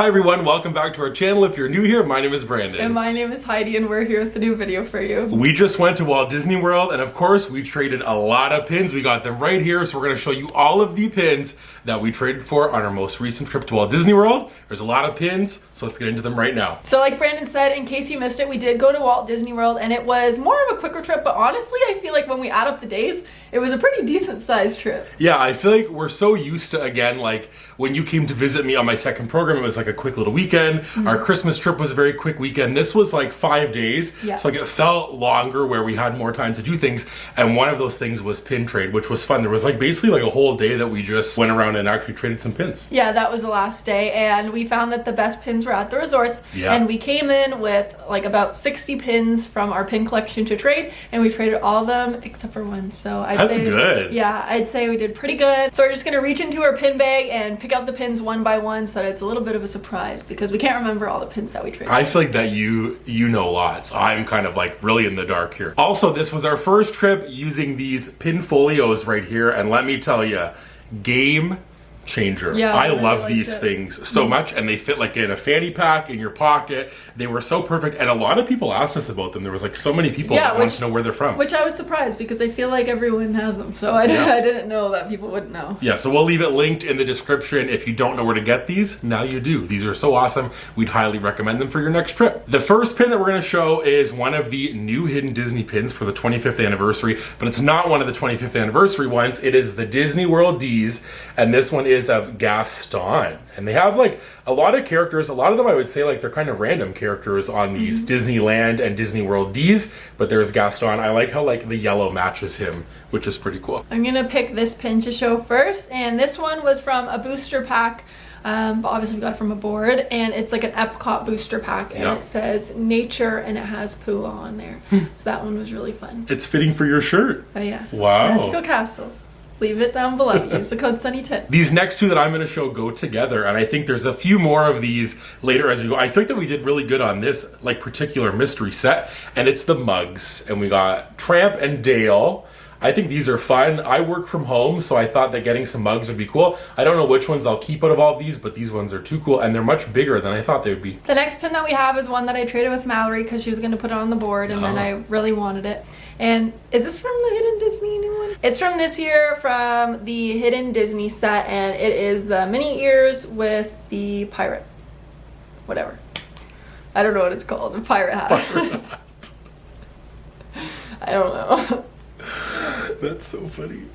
Hi everyone, welcome back to our channel. If you're new here, my name is Brandon. And my name is Heidi, and we're here with a new video for you. We just went to Walt Disney World, and of course, we traded a lot of pins. We got them right here, so we're going to show you all of the pins that we traded for on our most recent trip to Walt Disney World. There's a lot of pins, so let's get into them right now. So like Brandon said, in case you missed it, we did go to Walt Disney World, and it was more of a quicker trip, but honestly, I feel like when we add up the days, it was a pretty decent sized trip. Yeah, I feel like we're so used to, again, like when you came to visit me on my second program, it was like a quick little weekend. Our Christmas trip was a very quick weekend. This was like 5 days, so like it felt longer where we had more time to do things, and one of those things was pin trade, which was fun. There was like basically like a whole day that we just went around and actually traded some pins. Yeah, that was the last day, and we found that the best pins were at the resorts, and we came in with like about 60 pins from our pin collection to trade, and we traded all of them except for one. So That's good. Yeah, I'd say we did pretty good. So we're just gonna reach into our pin bag and pick out the pins one by one so that it's a little bit of a surprise because we can't remember all the pins that we traded. I feel like that you know lots. I'm kind of like really in the dark here. Also, this was our first trip using these pin folios right here, and let me tell you, game changer. Yeah, I really love these it. things so much, and they fit like in a fanny pack in your pocket. They were so perfect, and a lot of people asked us about them. There was like so many people that wanted to know where they're from. Which I was surprised because I feel like everyone has them, so I didn't know that people wouldn't know. Yeah, so we'll leave it linked in the description. If you don't know where to get these, now you do. These are so awesome. We'd highly recommend them for your next trip. The first pin that we're going to show is one of the new Hidden Disney pins for the 25th anniversary, but it's not one of the 25th anniversary ones. It is the Disney World D's, and this one is of Gaston. And they have like a lot of characters. A lot of them I would say like they're kind of random characters on these Disneyland and Disney World D's, but there's Gaston. I like how like the yellow matches him, which is pretty cool. I'm gonna pick this pin to show first, and this one was from a booster pack, but obviously we got it from a board, and it's like an Epcot booster pack, and it says nature, and it has Pooh on there. So that one was really fun. It's fitting for your shirt. Oh yeah. Wow. Magical Castle. Leave it down below. Use the code Sunny10. These next two that I'm going to show go together, and I think there's a few more of these later as we go. I think that we did really good on this like particular mystery set, and it's the mugs. And we got Tramp and Dale. I think these are fun. I work from home, so I thought that getting some mugs would be cool. I don't know which ones I'll keep out of all of these, but these ones are too cool, and they're much bigger than I thought they would be. The next pin that we have is one that I traded with Mallory because she was going to put it on the board, and then I really wanted it. And is this from the Hidden Disney new one? It's from this year, from the Hidden Disney set, and it is the Minnie ears with the pirate. Whatever. I don't know what it's called. The pirate hat. Pirate hat. I don't know. That's so funny.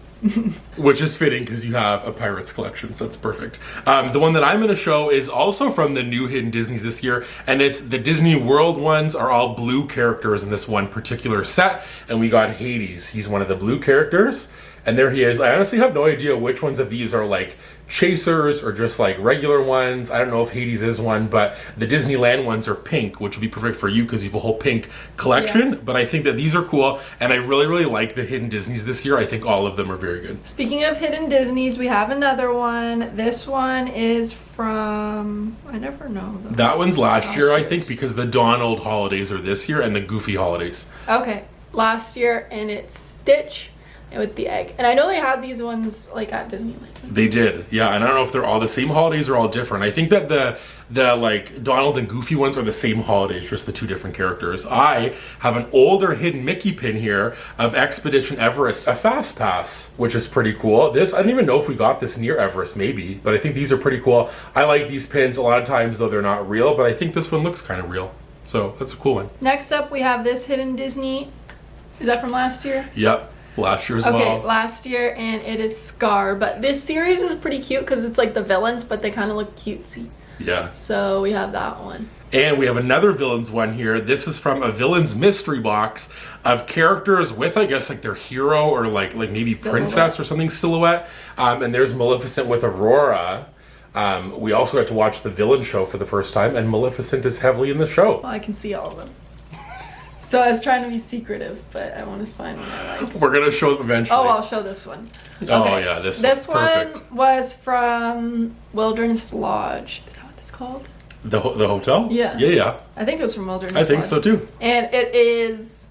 Which is fitting because you have a Pirates collection, so that's perfect. The one that I'm going to show is also from the new Hidden Disneys this year, and it's the Disney World ones are all blue characters in this one particular set, and we got Hades. He's one of the blue characters, and there he is. I honestly have no idea which ones of these are like chasers or just like regular ones. I don't know if Hades is one, but the Disneyland ones are pink, which would be perfect for you because you have a whole pink collection. Yeah. But I think that these are cool, and I really like the Hidden Disneys this year. I think all of them are very good. Speaking of Hidden Disneys, we have another one. This one is from, I never know. That one's last year, I think, because the Donald holidays are this year and the Goofy holidays. Okay, last year, and it's Stitch with the egg. And I know they had these ones like at Disneyland. They did, yeah, and I don't know if they're all the same holidays or all different. I think that the like Donald and Goofy ones are the same holidays, just the two different characters. I have an older Hidden Mickey pin here of Expedition Everest, a fast pass, which is pretty cool. This, I don't even know if we got this near Everest, maybe, but I think these are pretty cool. I like these pins a lot of times, though they're not real, but I think this one looks kind of real. So that's a cool one. Next up, we have this Hidden Disney. Is that from last year? Yep. Last year as well. Okay, last year, and it is Scar. But this series is pretty cute because it's like the villains, but they kind of look cutesy. Yeah. So we have that one. And we have another villains one here. This is from a villains mystery box of characters with, I guess, like their hero or like maybe silhouette. Princess or something silhouette. And there's Maleficent with Aurora. We also got to watch the villain show for the first time, and Maleficent is heavily in the show. Well, I can see all of them. So I was trying to be secretive, but I want to find one I like. We're going to show them eventually. Oh, I'll show this one. Okay. Oh, yeah, this one was from Wilderness Lodge. Is that what it's called? The hotel? Yeah. Yeah. I think it was from Wilderness Lodge. I think so, too. And it is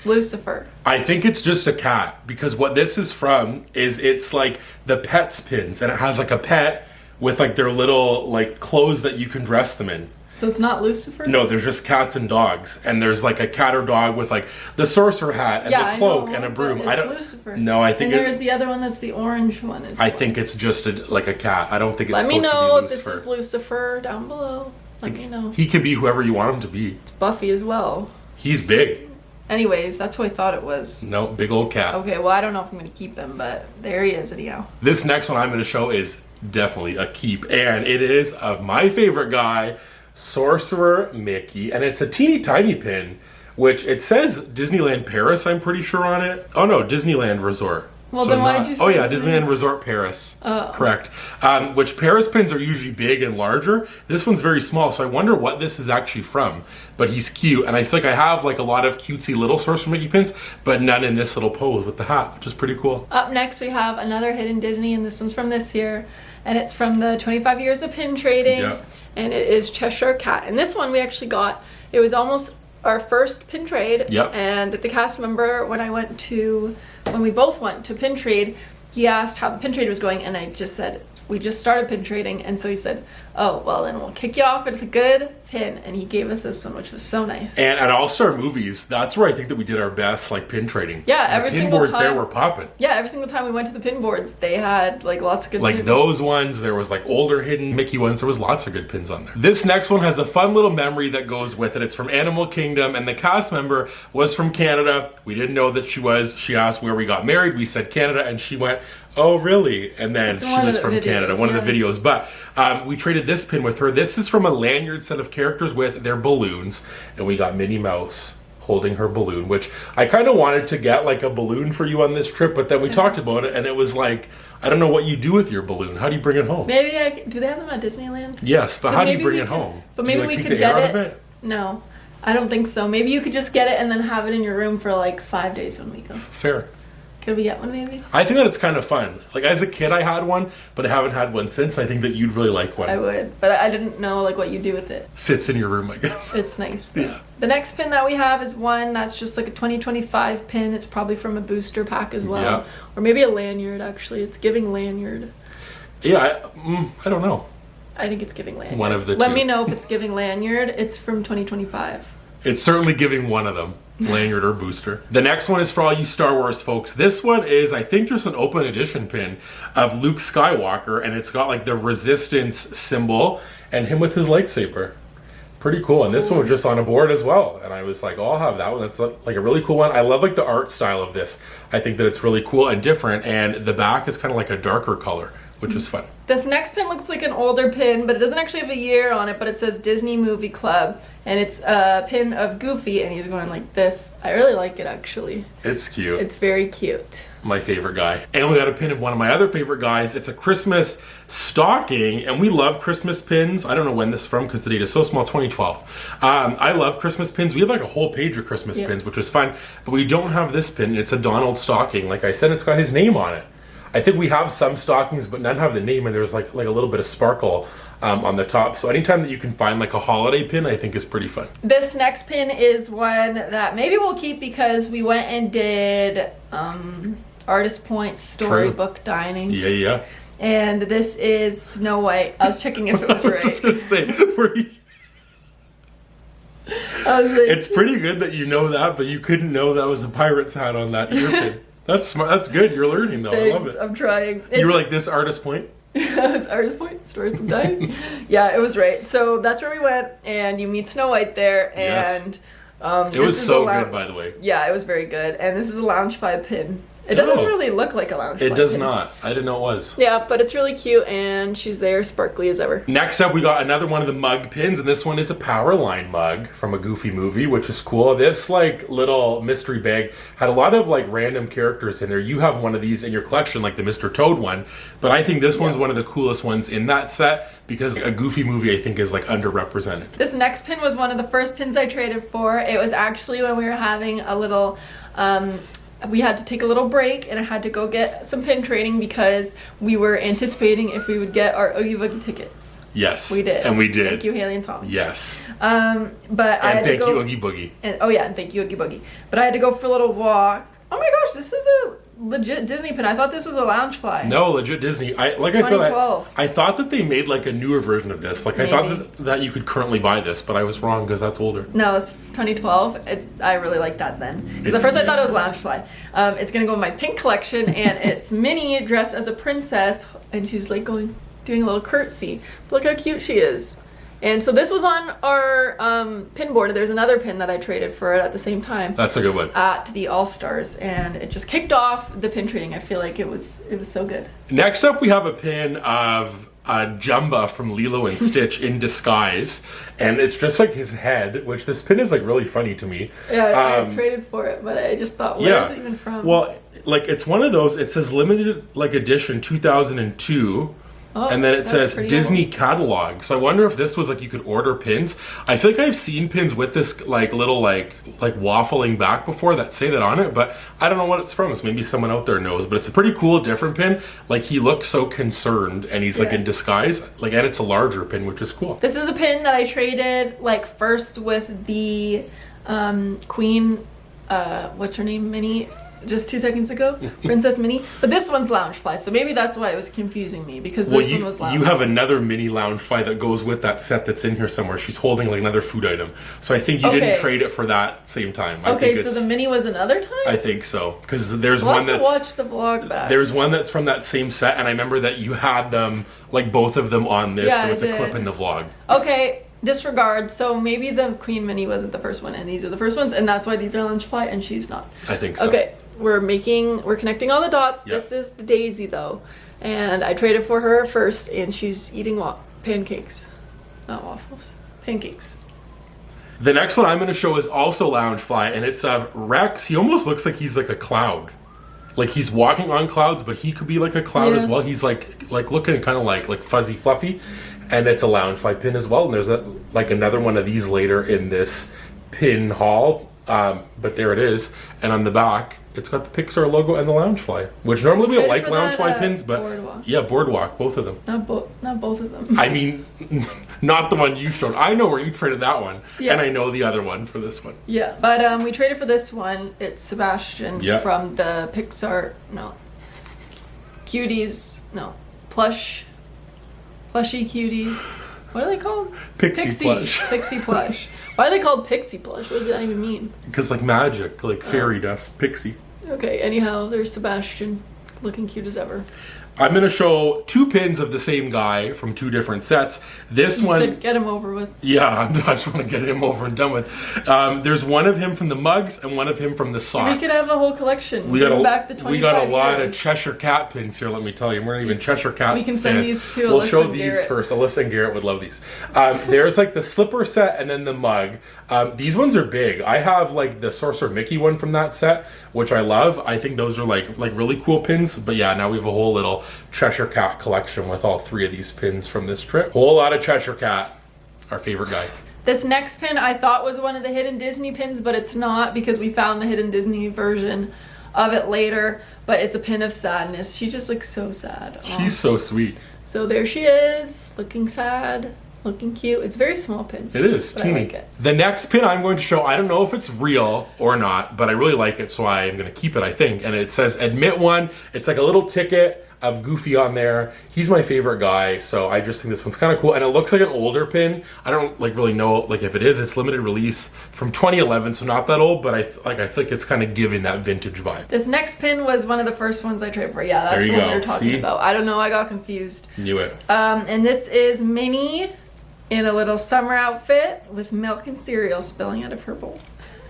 Lucifer. I think it's just a cat, because what this is from is it's like the Pets pins, and it has like a pet with like their little like clothes that you can dress them in. So it's not Lucifer? No, there's just cats and dogs, and there's like a cat or dog with like the sorcerer hat and the cloak and a broom. It's Lucifer. No, I think. And there's the other one that's the orange one. I think it's just like a cat. I don't think it's. Let me supposed to be know if Lucifer. this is Lucifer down below. Let me know. He can be whoever you want him to be. It's Buffy as well. He's big. Anyways, that's who I thought it was. No, big old cat. Okay, well I don't know if I'm going to keep him, but there he is anyhow. This next one I'm going to show is definitely a keep, and it is of my favorite guy, Sorcerer Mickey, and it's a teeny tiny pin, which it says Disneyland Paris, I'm pretty sure on it. Oh no, Disneyland Resort. Well, then why did you say Oh yeah, Disneyland Resort Paris. Oh. Correct. Which Paris pins are usually big and larger. This one's very small, so I wonder what this is actually from. But he's cute, and I feel like I have like a lot of cutesy little Sorcerer Mickey pins, but none in this little pose with the hat, which is pretty cool. Up next we have another Hidden Disney, and this one's from this year. And it's from the 25 years of pin trading. Yeah. And it is Cheshire Cat. And this one we actually got, it was almost our first pin trade. Yep. And the cast member, when we both went to pin trade, he asked how the pin trade was going, and I just said, we just started pin trading. And so he said, oh, well then we'll kick you off with a good pin. And he gave us this one, which was so nice. And at All-Star Movies, that's where I think that we did our best, like, pin trading. Yeah, every the pin single boards time. there were popping. Yeah, every single time we went to the pin boards, they had like lots of good Like pins. those ones, there was like older hidden Mickey ones, there was lots of good pins on there. This next one has a fun little memory that goes with it. It's from Animal Kingdom, and the cast member was from Canada. We didn't know that she was. She asked where we got married. We said Canada, and she went, oh really? And then she was from Canada, one of the videos. But we traded this pin with her. This is from a lanyard set of characters with their balloons, and we got Minnie Mouse holding her balloon, which I kind of wanted to get like a balloon for you on this trip, but then we talked about it, and it was like, I don't know what you do with your balloon. How do you bring it home? Maybe do they have them at Disneyland? Yes, but how do you bring it home? But maybe we could get it. No, I don't think so. Maybe you could just get it and then have it in your room for like 5 days when we go. Fair. Could we get one maybe? I think that it's kind of fun. Like as a kid I had one, but I haven't had one since. I think that you'd really like one. I would, but I didn't know like what you do with it. Sits in your room, I guess. It's nice though. Yeah. The next pin that we have is one that's just like a 2025 pin. It's probably from a booster pack as well. Yeah. Or maybe a lanyard actually. It's giving lanyard. Yeah, I don't know. I think it's giving lanyard. One of the two. Let me know if it's giving lanyard. It's from 2025. It's certainly giving one of them. Lanyard or booster. The next one is for all you Star Wars folks. This one is, I think, just an open edition pin of Luke Skywalker, and it's got like the resistance symbol and him with his lightsaber. Pretty cool. And this one was just on a board as well. And I was like, oh, I'll have that one. That's like a really cool one. I love like the art style of this. I think that it's really cool and different. And the back is kind of like a darker color, which is fun. This next pin looks like an older pin, but it doesn't actually have a year on it, but it says Disney Movie Club, and it's a pin of Goofy, and he's going like this. I really like it, actually. It's cute. It's very cute. My favorite guy. And we got a pin of one of my other favorite guys. It's a Christmas stocking, and we love Christmas pins. I don't know when this is from because the date is so small, 2012. I love Christmas pins. We have like a whole page of Christmas pins, which is fun, but we don't have this pin. It's a Donald stocking. Like I said, it's got his name on it. I think we have some stockings, but none have the name, and there's like a little bit of sparkle on the top. So anytime that you can find like a holiday pin, I think is pretty fun. This next pin is one that maybe we'll keep because we went and did Artist Point Storybook Dining. Yeah. And this is Snow White. I was checking if it was right. I was just gonna say, I was like, it's pretty good that you know that, but you couldn't know that was a pirate's hat on that ear pin. That's smart. That's good. You're learning though. Thanks, I love it. I'm trying. You were like, this Artist Point? It's Artist Point, Storybook Dining. Yeah, it was right. So that's where we went, and you meet Snow White there, and it was so good, by the way. Yeah, it was very good. And this is a Loungefly pin. It doesn't really look like a Loungefly pin. It does not. I didn't know it was. Yeah, but it's really cute, and she's there, sparkly as ever. Next up, we got another one of the mug pins, and this one is a Powerline mug from a Goofy movie, which is cool. This like little mystery bag had a lot of like random characters in there. You have one of these in your collection, like the Mr. Toad one, but I think this one's one of the coolest ones in that set because a Goofy movie I think is like underrepresented. This next pin was one of the first pins I traded for. It was actually when we were having a little we had to take a little break, and I had to go get some pin trading because we were anticipating if we would get our Oogie Boogie tickets. Yes, we did. And we did. Thank you, Haley and Tom. Yes. But I had thank to go, you, Oogie Boogie. And thank you, Oogie Boogie. But I had to go for a little walk. Oh my gosh, this is legit Disney pin. I thought this was a Loungefly. No, legit Disney. I 2012. I thought that they made like a newer version of this. Like I thought that you could currently buy this, but I was wrong because that's older. No, it's 2012. I really like that then. Because at first I thought it was Loungefly. It's gonna go in my pink collection, and it's Minnie dressed as a princess, and she's like doing a little curtsy. Look how cute she is. And so this was on our pin board. There's another pin that I traded for it at the same time. That's a good one. At the All-Stars, and it just kicked off the pin trading. I feel like it was so good. Next up, we have a pin of Jumba from Lilo and Stitch in disguise, and it's just like his head, which this pin is like really funny to me. Yeah, I traded for it, but I just thought, where is it even from? Well, like it's one of those. It says limited like edition 2002. Oh, and then it says Disney old. catalog. So I wonder if this was like you could order pins. I feel like I've seen pins with this like little like waffling back before that say that on it, but I don't know what it's from. So maybe someone out there knows. But it's a pretty cool, different pin. Like he looks so concerned, and he's like in disguise. Like, and it's a larger pin, which is cool. This is the pin that I traded like first with the Queen. What's her name? Minnie. Just 2 seconds ago, Princess Minnie. But this one's Loungefly, so maybe that's why it was confusing me, because this one was Loungefly. You have another Minnie Loungefly that goes with that set that's in here somewhere. She's holding like another food item. So I think you didn't trade it for that same time. Okay, so the Minnie was another time? I think so. Because there's We'll one have that's... to watch the vlog back. There's one that's from that same set, and I remember that you had them, like both of them on this. There was a clip in the vlog. Okay, disregard. So maybe the Queen Minnie wasn't the first one, and these are the first ones, and that's why these are Loungefly, and she's not. I think so. Okay. We're connecting all the dots. Yep. This is the Daisy though, and I traded for her first, and she's eating pancakes, not waffles, pancakes. The next one I'm going to show is also Loungefly, and it's Rex. He almost looks like he's like a cloud, like he's walking on clouds, but he could be like a cloud as well. He's like looking kind of like fuzzy, fluffy, and it's a Loungefly pin as well. And there's like another one of these later in this pin haul, but there it is, and on the back. It's got the Pixar logo and the Loungefly, which normally we don't like Loungefly pins, but Boardwalk, both of them. Not both of them. I mean, not the one you showed. I know where you traded that one, and I know the other one for this one. Yeah, but we traded for this one. It's Sebastian from the Pixar. No, Cuties. No, Plushy Cuties. What are they called? Pixie Plush. Pixie Plush. Why are they called Pixie Plush? What does that even mean? Because like magic, like fairy dust, pixie. Okay, anyhow, there's Sebastian, looking cute as ever. I'm going to show two pins of the same guy from two different sets. This one... said get him over with. Yeah, I just want to get him over and done with. There's one of him from the mugs and one of him from the socks. We could have a whole collection. We got a lot of Cheshire Cat pins here, let me tell you. We're not even Cheshire Cat We can send fans. these to Alyssa We'll show and these Garrett. first. Alyssa and Garrett would love these. There's like the slipper set and then the mug. These ones are big. I have like the Sorcerer Mickey one from that set, which I love. I think those are like really cool pins. But yeah, now we have a whole little Cheshire Cat collection with all three of these pins from this trip. Whole lot of Cheshire Cat, our favorite guy. This next pin I thought was one of the Hidden Disney pins, but it's not, because we found the Hidden Disney version of it later. But it's a pin of sadness. She just looks so sad. She's so sweet. So there she is, looking sad, looking cute. It's a very small pin. It is, teeny. I like it. The next pin I'm going to show, I don't know if it's real or not, but I really like it, so I am going to keep it, I think. And it says admit one. It's like a little ticket of Goofy on there. He's my favorite guy, so I just think this one's kind of cool. And it looks like an older pin. I don't really know if it is. It's limited release from 2011, so not that old, but I feel like it's kind of giving that vintage vibe. This next pin was one of the first ones I traded for. Yeah, that's the one we were talking about. I don't know, I got confused. Knew it. And this is Minnie in a little summer outfit with milk and cereal spilling out of her bowl.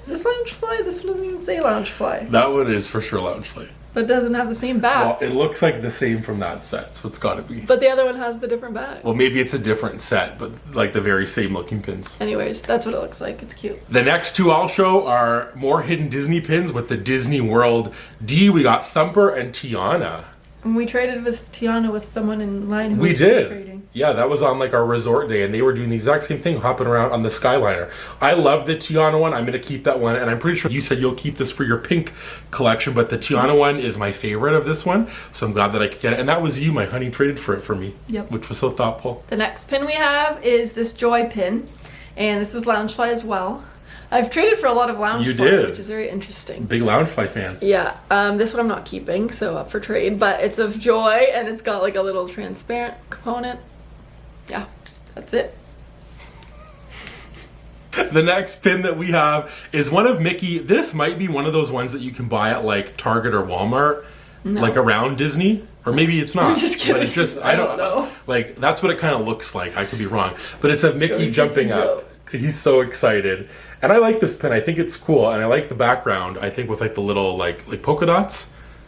Is this Loungefly? This one doesn't even say Loungefly. That one is for sure Loungefly. But it doesn't have the same back. Well, it looks like the same from that set, so it's got to be. But the other one has the different back. Well, maybe it's a different set, but like the very same looking pins. Anyways, that's what it looks like. It's cute. The next two I'll show are more Hidden Disney pins with the Disney World D. We got Thumper and Tiana. And we traded with Tiana with someone in line who we was did. trading. Yeah, that was on like our resort day, and they were doing the exact same thing, hopping around on the Skyliner. I love the Tiana one. I'm going to keep that one, and I'm pretty sure you said you'll keep this for your pink collection, but the Tiana one is my favorite of this one, so I'm glad that I could get it. And that was you, my honey, traded for it for me, which was so thoughtful. The next pin we have is this Joy pin, and this is Loungefly as well. I've traded for a lot of Loungefly, You did. which is very interesting. Big Loungefly fan. Yeah, this one I'm not keeping, so up for trade, but it's of joy, and it's got like a little transparent component. Yeah, that's it. The next pin that we have is one of Mickey. This might be one of those ones that you can buy at like Target or Walmart, like around Disney. Or maybe it's not. I'm just kidding. But it's just, I don't know. Like, that's what it kind of looks like. I could be wrong. But it's of Mickey jumping up. He's so excited. And I like this pin. I think it's cool. And I like the background. I think with like the little like polka dots.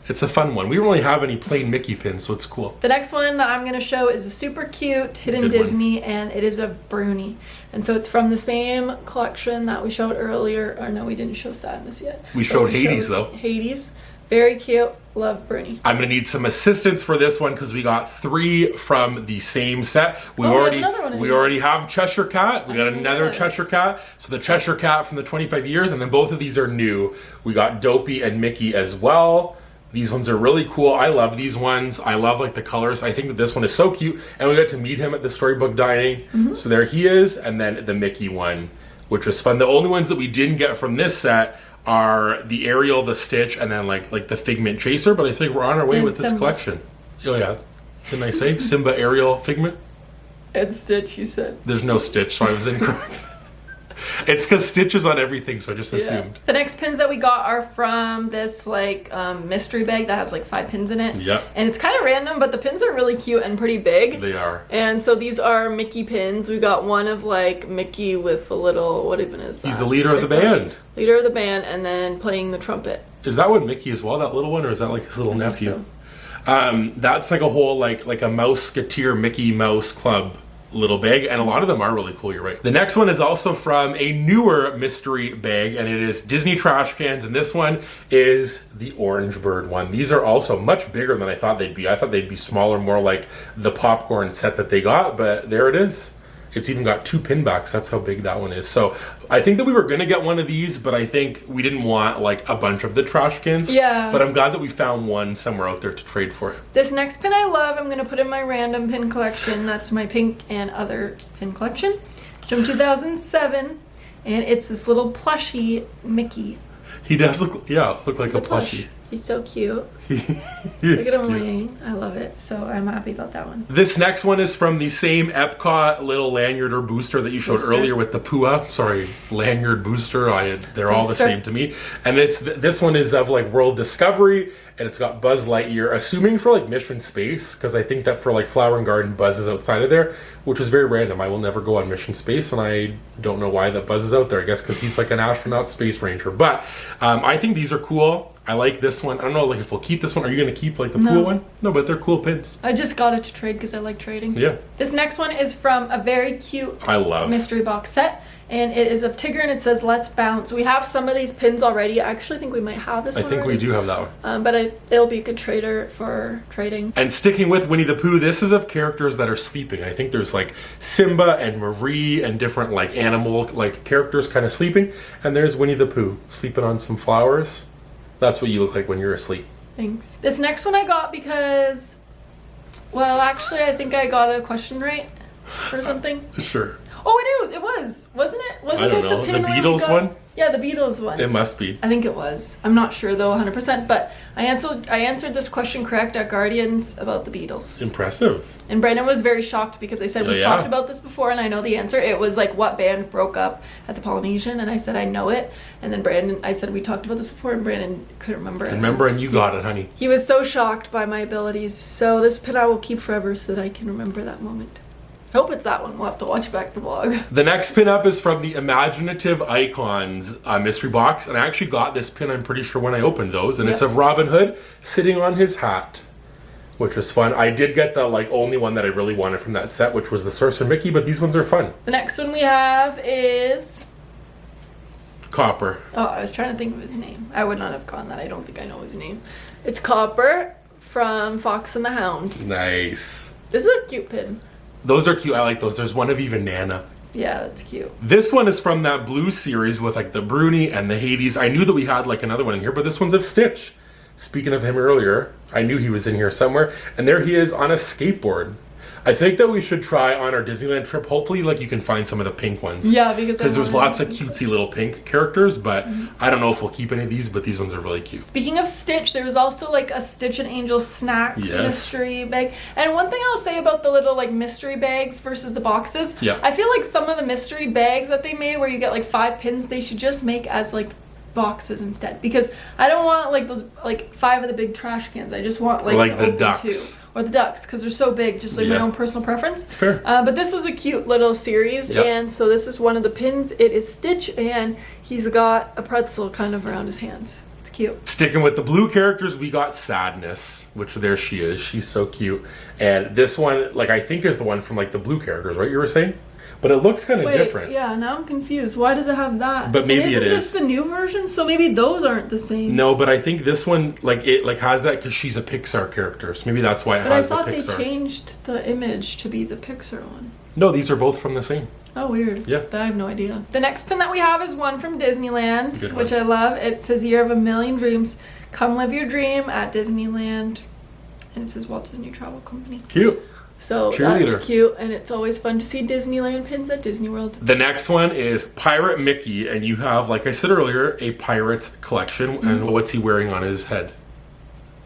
It's a fun one. We don't really have any plain Mickey pins, so it's cool. The next one that I'm going to show is a super cute Hidden Disney, and it is of Bruni. And so it's from the same collection that we showed earlier. Or no, we didn't show Sadness yet. We showed Hades, though. Hades. Very cute. Love Bruni. I'm going to need some assistance for this one because we got 3 from the same set. We already have Cheshire Cat. We got another Cheshire Cat. So the Cheshire Cat from the 25 years, and then both of these are new. We got Dopey and Mickey as well. These ones are really cool. I love these ones. I love like the colors. I think that this one is so cute. And we got to meet him at the Storybook Dining. So there he is. And then the Mickey one, which was fun. The only ones that we didn't get from this set are the Ariel, the Stitch, and then like the Figment Chaser. But I think we're on our way with this collection. Oh yeah. Didn't I say Simba, Ariel, Figment? And Stitch, you said. There's no Stitch, so I was incorrect. It's because Stitch is on everything, so I just assumed. The next pins that we got are from this like mystery bag that has like 5 pins in it. Yeah. And it's kind of random, but the pins are really cute and pretty big. They are. And so these are Mickey pins. We got one of like Mickey with a little, what even is that? He's the leader of the band. Leader of the band, and then playing the trumpet. Is that one Mickey as well, that little one, or is that like his little nephew? So. That's like a whole like a Mouseketeer Mickey Mouse Club little bag, and a lot of them are really cool. You're right. The next one is also from a newer mystery bag, and it is Disney trash cans, and this one is the Orange Bird one. These are also much bigger than I thought they'd be. I thought they'd be smaller, more like the popcorn set that they got, but there it is. It's even got 2 pin backs. That's how big that one is. So I think that we were going to get one of these, but I think we didn't want like a bunch of the trash cans. Yeah. But I'm glad that we found one somewhere out there to trade for it. This next pin I love. I'm going to put in my random pin collection. That's my pink and other pin collection from 2007. And it's this little plushy Mickey. He does look like a plushie. He's so cute. He Look at him laying. I love it. So I'm happy about that one. This next one is from the same Epcot little lanyard or booster that you showed earlier with the Pua. Sorry, lanyard booster. They're all the same to me. And this one is of like World Discovery, and it's got Buzz Lightyear, assuming for like Mission Space, because I think that for like Flower and Garden, Buzz is outside of there, which is very random. I will never go on Mission Space, and I don't know why that Buzz is out there. I guess because he's like an astronaut space ranger. But I think these are cool. I like this one. I don't know like if we'll keep this one. Are you going to keep like the Pua one? No, but they're cool pins. I just got it to trade because I like trading. Yeah. This next one is from a very cute mystery box set. And it is of Tigger, and it says, "Let's bounce." We have some of these pins already. I actually think we might have this one. I think we do have that one. But it'll be a good trader for trading. And sticking with Winnie the Pooh, this is of characters that are sleeping. I think there's like Simba and Marie and different like animal like characters kind of sleeping. And there's Winnie the Pooh sleeping on some flowers. That's what you look like when you're asleep. Thanks. This next one I got because, well, actually, I think I got a question right or something. Sure. Oh, it was. Wasn't it? Wasn't I don't know. The Beatles one? Yeah, the Beatles one. It must be. I think it was. I'm not sure though, 100%. But I answered this question correct at Guardians about the Beatles. Impressive. And Brandon was very shocked because I said we've talked about this before, and I know the answer. It was like what band broke up at the Polynesian, and I said I know it. And then I said we talked about this before, and Brandon couldn't remember. And you got it, honey. He was so shocked by my abilities. So this pin I will keep forever so that I can remember that moment. I hope it's that one. We'll have to watch back the vlog. The next pin up is from the Imaginative Icons mystery box. And I actually got this pin, I'm pretty sure, when I opened those. And it's of Robin Hood sitting on his hat, which was fun. I did get the only one that I really wanted from that set, which was the Sorcerer Mickey, but these ones are fun. The next one we have is Copper. Oh, I was trying to think of his name. I would not have gone that. I don't think I know his name. It's Copper from Fox and the Hound. Nice. This is a cute pin. Those are cute. I like those. There's one of even Nana. Yeah, that's cute. This one is from that blue series with like the Bruni and the Hades. I knew that we had like another one in here, but this one's of Stitch. Speaking of him earlier, I knew he was in here somewhere. And there he is on a skateboard. I think that we should try on our Disneyland trip. Hopefully, like, you can find some of the pink ones. Yeah, because there's lots of cutesy little pink characters, but I don't know if we'll keep any of these, but these ones are really cute. Speaking of Stitch, there was also like a Stitch and Angel snacks mystery bag. And one thing I'll say about the little like mystery bags versus the boxes, I feel like some of the mystery bags that they made where you get like 5 pins, they should just make as like boxes instead, because I don't want like those like 5 of the big trash cans. I just want like the ducks 2. Or the ducks, because they're so big, just like my own personal preference. It's fair. But this was a cute little series, and so this is one of the pins. It is Stitch, and he's got a pretzel kind of around his hands. It's cute. Sticking with the blue characters, we got Sadness, which there she is. She's so cute. And this one, like, I think is the one from like the blue characters, right? You were saying? But it looks kind of different. Yeah, now I'm confused. Why does it have that? But maybe it is. Isn't this the new version? So maybe those aren't the same. No, but I think this one, like, it like has that because she's a Pixar character. So maybe that's why it has the Pixar. But I thought they changed the image to be the Pixar one. No, these are both from the same. Oh, weird. Yeah. I have no idea. The next pin that we have is one from Disneyland, Good one. which I love. It says Year of a Million Dreams. Come live your dream at Disneyland. And it says Walt Disney Travel Company. Cute. So that's cute, and it's always fun to see Disneyland pins at Disney World. The next one is Pirate Mickey, and you have, like I said earlier, a pirate's collection. And what's he wearing on his head?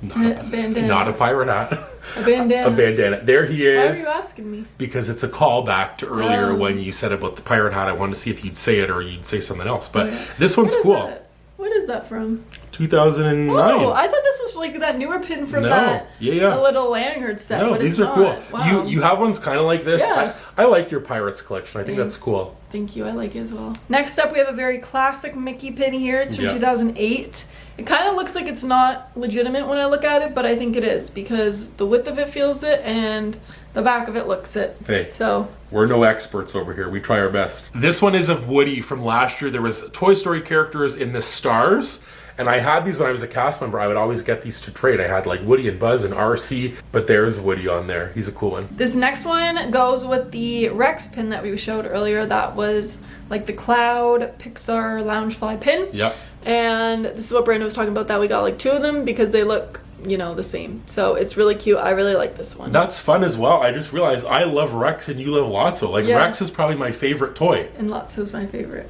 Not a bandana. Not a pirate hat. A bandana. A bandana. There he is. Why are you asking me? Because it's a callback to earlier when you said about the pirate hat. I wanted to see if you'd say it or you'd say something else. But this one's cool. What is that from? 2009. Oh, I thought this was like that newer pin from the little lanyard set. No, but these are cool. Wow. You have ones kind of like this. Yeah. I like your pirates collection. I think that's cool. Thank you. I like it as well. Next up, we have a very classic Mickey pin here. It's from 2008. It kind of looks like it's not legitimate when I look at it, but I think it is because the width of it feels it and the back of it looks it. Hey, so we're no experts over here. We try our best. This one is of Woody from last year. There was Toy Story characters in the stars. And I had these when I was a cast member. I would always get these to trade. I had like Woody and Buzz and RC, but there's Woody on there. He's a cool one. This next one goes with the Rex pin that we showed earlier. That was like the Cloud Pixar Loungefly pin. Yep. And this is what Brandon was talking about, that we got like 2 of them because they look, you know, the same. So it's really cute. I really like this one. That's fun as well. I just realized I love Rex and you love Lotso. Like Rex is probably my favorite toy. And Lotso's my favorite.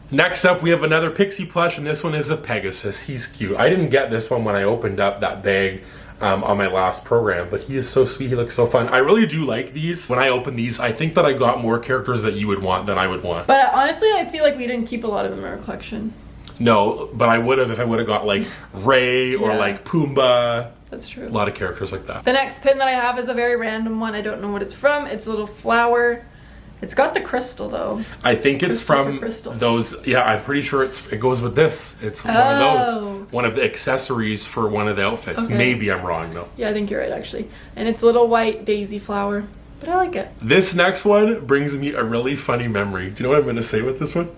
Next up, we have another Pixie plush, and this one is of Pegasus. He's cute. I didn't get this one when I opened up that bag on my last program, but he is so sweet. He looks so fun. I really do like these. When I open these, I think that I got more characters that you would want than I would want. But honestly, I feel like we didn't keep a lot of them in our collection. No, but I would have if I would have got like Ray or like Pumbaa. That's true. A lot of characters like that. The next pin that I have is a very random one. I don't know what it's from. It's a little flower. It's got the crystal though. I think it's from those. Yeah, I'm pretty sure it goes with this. It's one of those. One of the accessories for one of the outfits. Okay. Maybe I'm wrong though. Yeah, I think you're right actually. And it's a little white daisy flower. But I like it. This next one brings me a really funny memory. Do you know what I'm going to say with this one?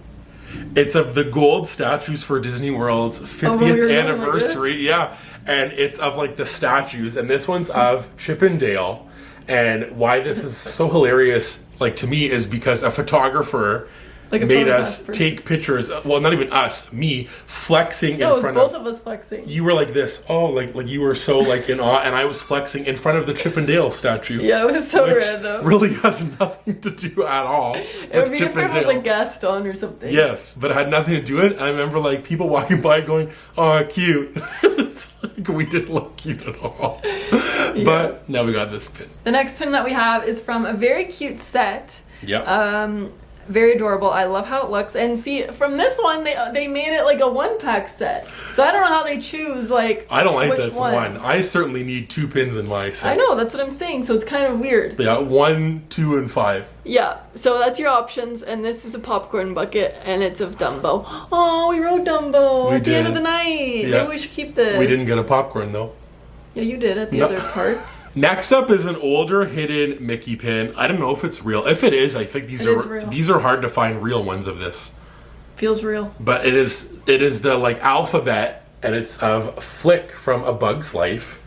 It's of the gold statues for Disney World's 50th anniversary. Like yeah. And it's of like the statues. And this one's of Chip and Dale. And why this is so hilarious, like to me, is because a photographer made us take pictures. Well, not even us, me flexing in front of. Both of us flexing. You were like this. Oh, like you were so like in awe, and I was flexing in front of the Chip and Dale statue. Yeah, it was so random. Really has nothing to do at all. It would be if it was a guest on or something. Yes, but it had nothing to do with it. I remember like people walking by going, "Oh, cute." It's like we didn't look cute at all. Yeah. But now we got this pin. The next pin that we have is from a very cute set. Yeah. Very adorable. I love how it looks. And see, from this one, they made it like a 1-pack set. So I don't know how they choose like I don't like which that's ones. one. I certainly need 2 pins in my set. I know, that's what I'm saying. So it's kind of weird. Yeah, 1, 2, and 5. Yeah, so that's your options. And this is a popcorn bucket, and it's of Dumbo. Oh, we wrote Dumbo at the end of the night. Yeah. Maybe we should keep this. We didn't get a popcorn though. Yeah, you did at the other part. Next up is an older hidden Mickey pin. I don't know if it's real. If it is, I think these are hard to find real ones of this. Feels real. But it is the like alphabet, and it's of Flick from A Bug's Life,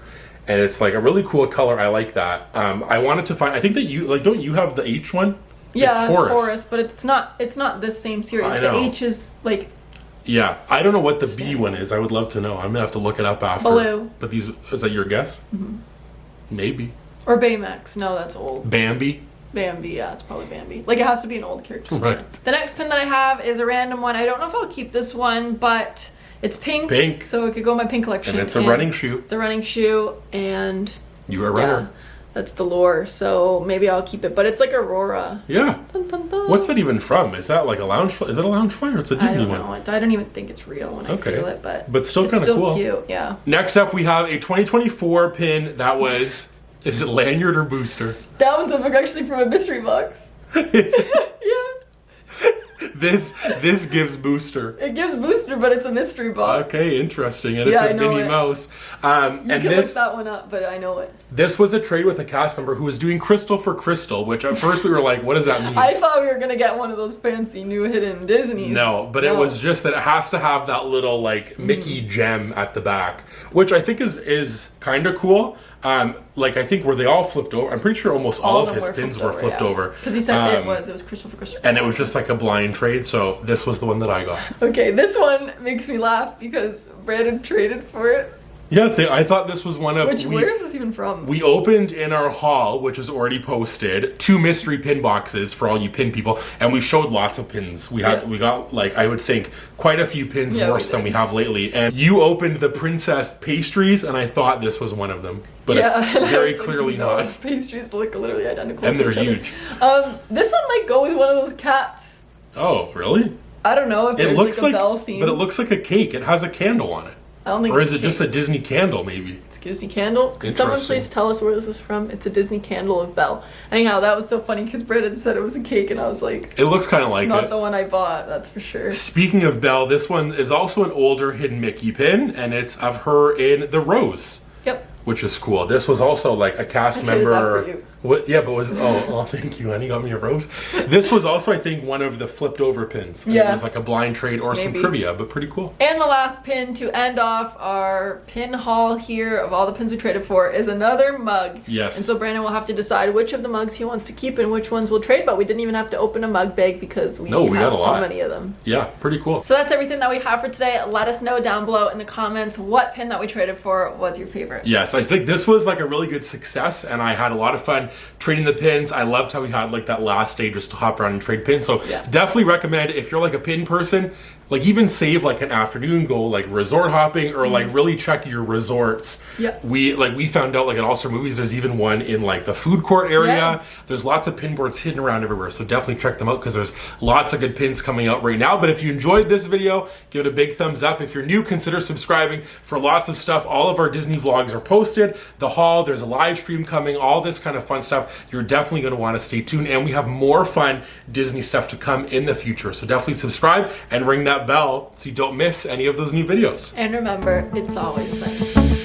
and it's like a really cool color. I like that. I wanted to find. I think that you like. Don't you have the H one? Yeah, it's Horus, but it's not this same series. The H is like. Yeah, I don't know what the B one is. I would love to know. I'm gonna have to look it up after. Blue. But is that your guess? Mm-hmm. Maybe. Or Baymax. No, that's old. Bambi. Bambi, yeah, it's probably Bambi. Like, it has to be an old character. Right. The next pin that I have is a random one. I don't know if I'll keep this one, but it's pink. Pink. So it could go in my pink collection. And it's a running shoe. It's a running shoe, and... You're a runner. Yeah, that's the lore, so maybe I'll keep it. But it's like Aurora. Yeah. Dun, dun, dun. What's that even from? Is that like a Loungefly? Is it a Loungefly or it's a Disney one? I don't know. I don't even think it's real when I feel it, but still it's kind of cool. Cute, yeah. Next up, we have a 2024 pin that was... Is it lanyard or booster? That one's actually from a mystery box. Yeah. This gives booster. It gives booster, but it's a mystery box. Okay, interesting. And it's a Minnie Mouse. You can look that one up, but I know it. This was a trade with a cast member who was doing crystal for crystal, which at first we were like, what does that mean? I thought we were going to get one of those fancy new hidden Disneys. No, but it was just that it has to have that little like Mickey gem at the back, which I think is kind of cool. Like I think were they all flipped over? I'm pretty sure almost all of his pins were flipped over. Because he said it was crystal for crystal. And it was just like a blind trade, so this was the one that I got. Okay, this one makes me laugh because Brandon traded for it. Yeah, I thought this was one of... Where is this even from? We opened in our haul, which is already posted, 2 mystery pin boxes for all you pin people, and we showed lots of pins. We got, like, I would think, quite a few pins more than we have lately. And you opened the princess pastries, and I thought this was one of them. But it's very clearly not. Pastries look literally identical and to they're each other. huge. This one might go with one of those cats. Oh, really? I don't know if it looks like a Belle theme. But it looks like a cake. It has a candle on it. I don't think or is it just a Disney candle, maybe? It's a Disney candle. Can someone please tell us where this is from? It's a Disney candle of Belle. Anyhow, that was so funny because Brandon said it was a cake, and I was like, it looks kind of like it. It's not the one I bought, that's for sure. Speaking of Belle, this one is also an older hidden Mickey pin, and it's of her in the rose. Yep. Which is cool. This was also like a cast member. That for you. What? Yeah, but was thank you, honey. Got me a rose. This was also, I think, one of the flipped over pins. Yeah, it was like a blind trade or some trivia, but pretty cool. And the last pin to end off our pin haul here of all the pins we traded for is another mug. Yes. And so Brandon will have to decide which of the mugs he wants to keep and which ones we'll trade. But we didn't even have to open a mug bag because we have so many of them. Yeah, pretty cool. So that's everything that we have for today. Let us know down below in the comments what pin that we traded for was your favorite. Yes, I think this was like a really good success, and I had a lot of fun trading the pins. I loved how we had like that last day just to hop around and trade pins. So definitely recommend if you're like a pin person, like even save like an afternoon, go like resort hopping or like really check your resorts. Yeah. We found out like at All Star Movies there's even one in like the food court area. Yeah. There's lots of pin boards hidden around everywhere. So definitely check them out because there's lots of good pins coming out right now. But if you enjoyed this video, give it a big thumbs up. If you're new, consider subscribing for lots of stuff. All of our Disney vlogs are posted. The haul, there's a live stream coming, all this kind of fun stuff. You're definitely going to want to stay tuned, and we have more fun Disney stuff to come in the future. So definitely subscribe and ring that bell so you don't miss any of those new videos. And remember, it's always sunny.